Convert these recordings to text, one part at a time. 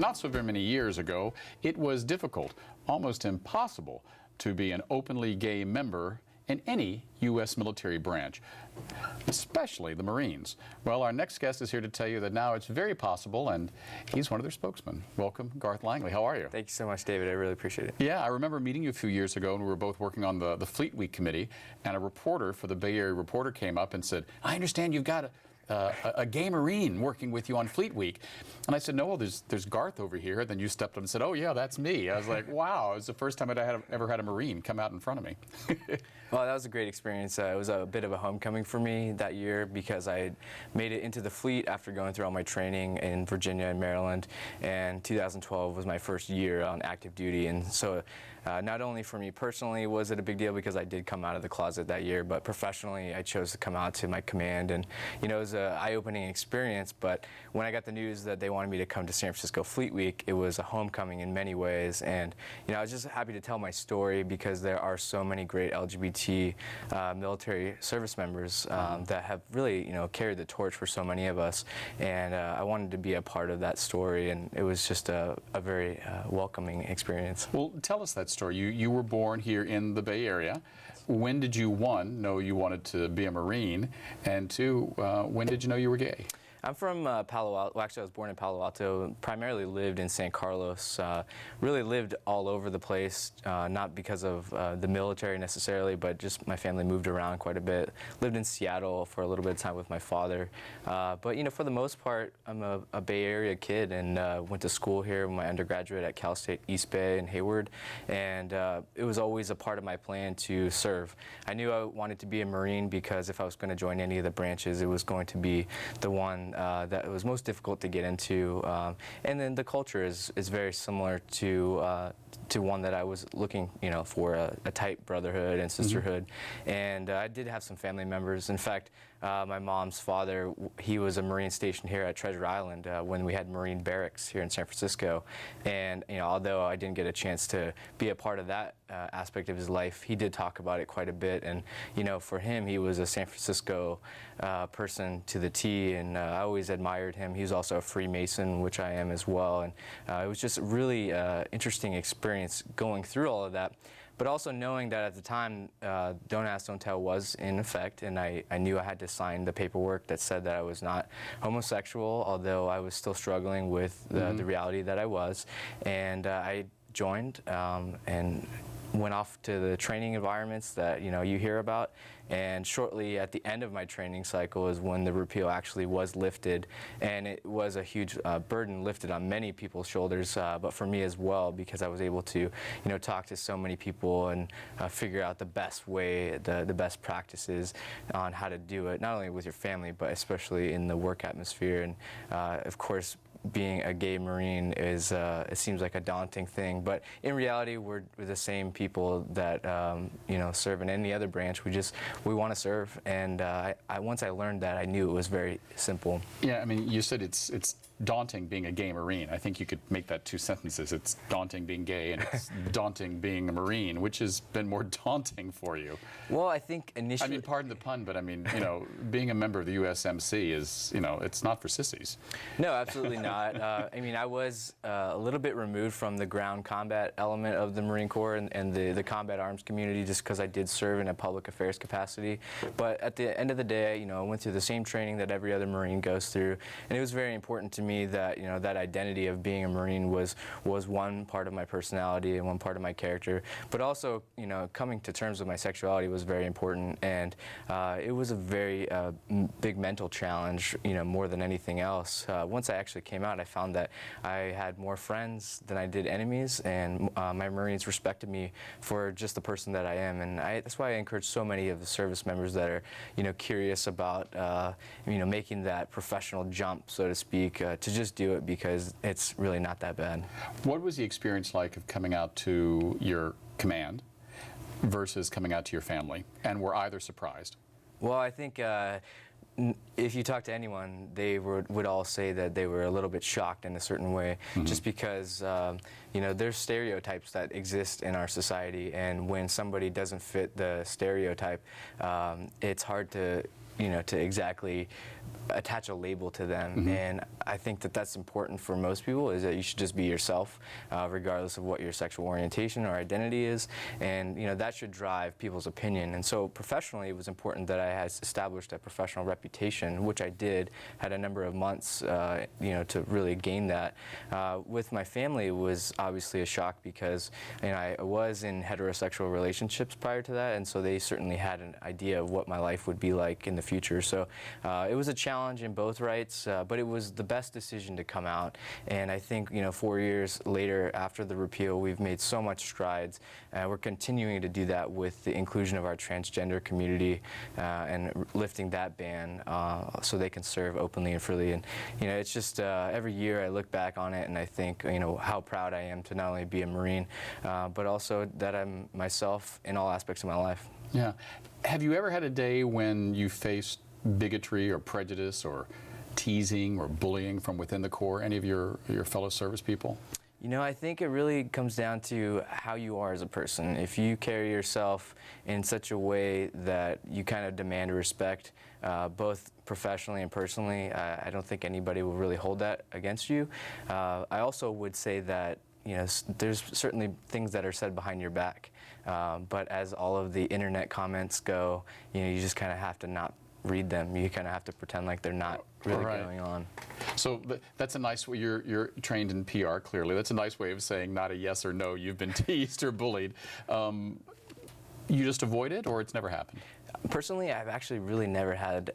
Not so very many years ago, it was difficult, almost impossible, to be an openly gay member in any U.S. military branch, especially the Marines. Well, our next guest is here to tell you that now it's very possible, and he's one of their spokesmen. Welcome, Garth Langley. How are you? Thank you so much, David. I really appreciate it. Yeah, I remember meeting you a few years ago, and we were both working on the Fleet Week committee, and a reporter for the Bay Area Reporter came up and said, I understand you've got a gay Marine working with you on Fleet Week. And I said, no, well, there's Garth over here. Then you stepped up and said, oh, yeah, that's me. I was like, wow, it was the first time I'd ever had a Marine come out in front of me. Well, that was a great experience. It was a bit of a homecoming for me that year because I made it into the fleet after going through all my training in Virginia and Maryland. And 2012 was my first year on active duty. And so not only for me personally was it a big deal because I did come out of the closet that year, but professionally I chose to come out to my command. And, you know, it was an eye-opening experience. But when I got the news that they wanted me to come to San Francisco Fleet Week, it was a homecoming in many ways. And, you know, I was just happy to tell my story because there are so many great LGBT military service members that have really, you know, carried the torch for so many of us. And I wanted to be a part of that story, and it was just a very welcoming experience. Well, tell us that story. You were born here in the Bay Area. When did you, one, know you wanted to be a Marine, and two, when did you know you were gay? I'm from Palo Alto. Well, actually, I was born in Palo Alto, primarily lived in San Carlos, really lived all over the place, not because of the military necessarily, but just my family moved around quite a bit. Lived in Seattle for a little bit of time with my father. But, you know, for the most part, I'm a Bay Area kid and went to school here, my undergraduate at Cal State East Bay in Hayward. And it was always a part of my plan to serve. I knew I wanted to be a Marine because if I was going to join any of the branches, it was going to be the one that it was most difficult to get into, and then the culture is very similar to one that I was looking, you know, for a tight brotherhood and sisterhood. And I did have some family members. In fact, my mom's father, he was a Marine stationed here at Treasure Island when we had Marine barracks here in San Francisco. And, you know, although I didn't get a chance to be a part of that aspect of his life, he did talk about it quite a bit. And, you know, for him, he was a San Francisco person to the T, and I always admired him. He was also a Freemason, which I am as well. And it was just a really interesting experience going through all of that. But also knowing that at the time, Don't Ask, Don't Tell was in effect, and I knew I had to sign the paperwork that said that I was not homosexual, although I was still struggling with the reality that I was. And I joined and went off to the training environments that, you know, you hear about. And shortly at the end of my training cycle is when the repeal actually was lifted, and it was a huge burden lifted on many people's shoulders, but for me as well, because I was able to, you know, talk to so many people and figure out the best way, the best practices on how to do it, not only with your family, but especially in the work atmosphere. And of course, being a gay Marine is, it seems like a daunting thing, but in reality, we're the same people that, you know, serve in any other branch. We want to serve, and once I learned that, I knew it was very simple. Yeah, I mean, you said it's daunting being a gay Marine. I think you could make that two sentences. It's daunting being gay, and it's daunting being a Marine. Which has been more daunting for you? Well, I think initially... I mean, pardon the pun, but I mean, you know, being a member of the USMC is, you know, it's not for sissies. No, absolutely not. I mean, I was a little bit removed from the ground combat element of the Marine Corps and the combat arms community just because I did serve in a public affairs capacity. But at the end of the day, you know, I went through the same training that every other Marine goes through, and it was very important to me that, you know, that identity of being a Marine was one part of my personality and one part of my character. But also, you know, coming to terms with my sexuality was very important, and it was a very big mental challenge, you know, more than anything else. Once I actually came out, I found that I had more friends than I did enemies, and my Marines respected me for just the person that I am. And that's why I encourage so many of the service members that are, you know, curious about, you know, making that professional jump, so to speak, to just do it because it's really not that bad. What was the experience like of coming out to your command versus coming out to your family? And were either surprised? Well, I think if you talk to anyone, they would all say that they were a little bit shocked in a certain way, just because you know, there's stereotypes that exist in our society, and when somebody doesn't fit the stereotype, it's hard to, you know, to exactly attach a label to them. And I think that that's important for most people, is that you should just be yourself, regardless of what your sexual orientation or identity is. And that should drive people's opinion. And so professionally, it was important that I had established a professional reputation, which I did. Had a number of months, to really gain that. With my family, it was obviously a shock because I was in heterosexual relationships prior to that, and so they certainly had an idea of what my life would be like in the future. So it was a challenge in both rights, but it was the best decision to come out. And I think 4 years later, after the repeal, we've made so much strides. We're continuing to do that with the inclusion of our transgender community and lifting that ban so they can serve openly and freely. And it's just every year I look back on it and I think how proud I am to not only be a Marine, but also that I'm myself in all aspects of my life. Yeah. Have you ever had a day when you faced bigotry or prejudice or teasing or bullying from within the Corps, any of your fellow service people? I think it really comes down to how you are as a person. If you carry yourself in such a way that you kind of demand respect, both professionally and personally, I don't think anybody will really hold that against you. I also would say that there's certainly things that are said behind your back, but as all of the internet comments go, you just kind of have to not read them. You kind of have to pretend like they're not really going on. So that's a nice way. You're trained in PR, clearly. That's a nice way of saying not a yes or no. You've been teased or bullied. You just avoid it, or it's never happened? Personally, I've actually really never had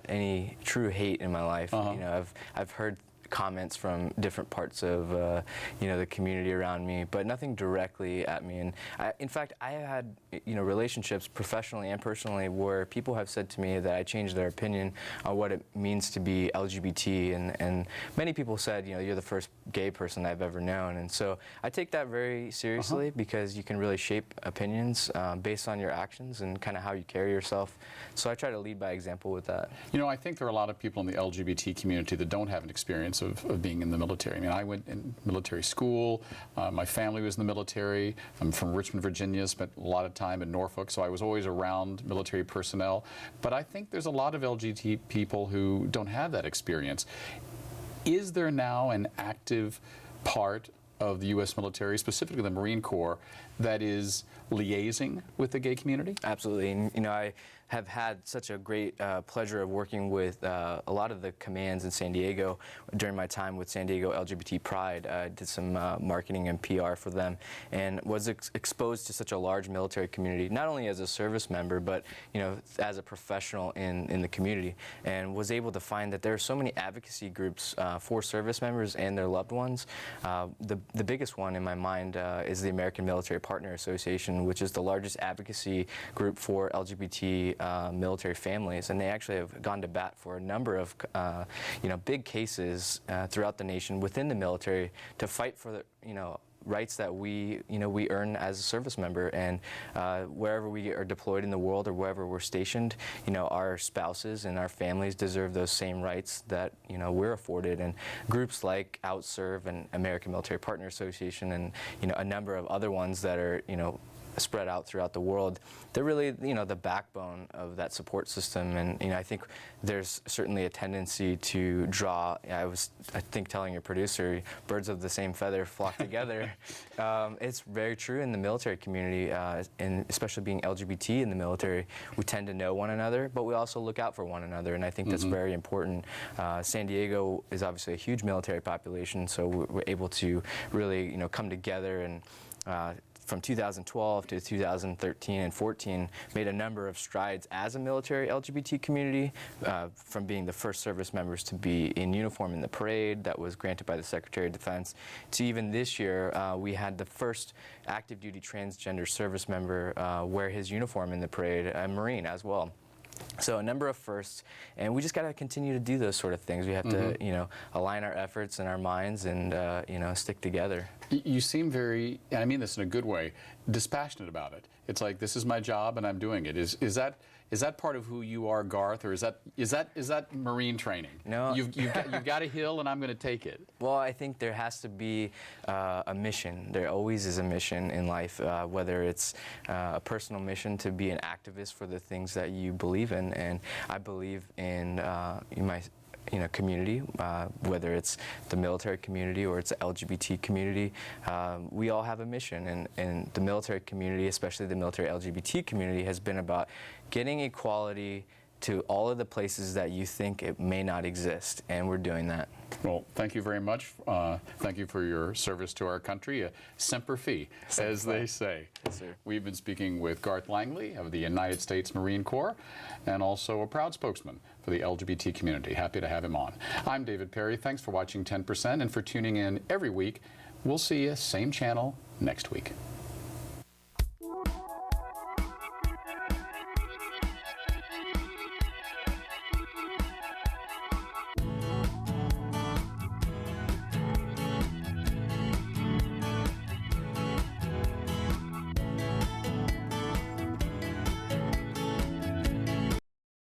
any true hate in my life. I've heard comments from different parts of the community around me, but nothing directly at me. And in fact, I have had relationships professionally and personally where people have said to me that I changed their opinion on what it means to be LGBT, and many people said, you're the first gay person I've ever known. And so I take that very seriously because you can really shape opinions based on your actions and kind of how you carry yourself. So I try to lead by example with that. I think there are a lot of people in the LGBT community that don't have an experience of being in the military. I mean, I went in military school. My family was in the military. I'm from Richmond, Virginia, spent a lot of time in Norfolk, so I was always around military personnel. But I think there's a lot of LGBT people who don't have that experience. Is there now an active part of the U.S. military, specifically the Marine Corps, that is liaising with the gay community? Absolutely. And, I have had such a great pleasure of working with a lot of the commands in San Diego during my time with San Diego LGBT Pride. I did some marketing and PR for them, and was exposed to such a large military community, not only as a service member, but as a professional in the community, and was able to find that there are so many advocacy groups for service members and their loved ones. The biggest one in my mind is the American Military Partner Association, which is the largest advocacy group for LGBT military families, and they actually have gone to bat for a number of big cases throughout the nation within the military to fight for the rights that we earn as a service member. And wherever we are deployed in the world or wherever we're stationed, our spouses and our families deserve those same rights that we're afforded. And groups like OutServe and American Military Partner Association and a number of other ones that are spread out throughout the world, they're really the backbone of that support system. And I think there's certainly a tendency to draw, I think telling your producer, birds of the same feather flock together. It's very true in the military community, and especially being LGBT in the military, we tend to know one another, but we also look out for one another, and I think that's very important. San Diego is obviously a huge military population, so we're able to really come together and from 2012 to 2013 and 14, made a number of strides as a military LGBT community, from being the first service members to be in uniform in the parade that was granted by the Secretary of Defense, to even this year, we had the first active duty transgender service member wear his uniform in the parade, a Marine as well. So a number of firsts, and we just got to continue to do those sort of things. We have to, align our efforts and our minds, and stick together. You seem very, and I mean this in a good way, dispassionate about it. It's like, this is my job and I'm doing it. Is that Is that part of who you are, Garth, or is that Marine training? No. You've got a hill, and I'm going to take it. Well, I think there has to be a mission. There always is a mission in life, whether it's a personal mission to be an activist for the things that you believe in, and I believe in my community, whether it's the military community or it's the LGBT community. We all have a mission, and the military community, especially the military LGBT community, has been about getting equality to all of the places that you think it may not exist, and we're doing that. Well, thank you very much. Thank you for your service to our country. Semper Fi, as they say. Yes, sir. We've been speaking with Garth Langley of the United States Marine Corps, and also a proud spokesman for the LGBT community. Happy to have him on. I'm David Perry. Thanks for watching 10% and for tuning in every week. We'll see you same channel next week.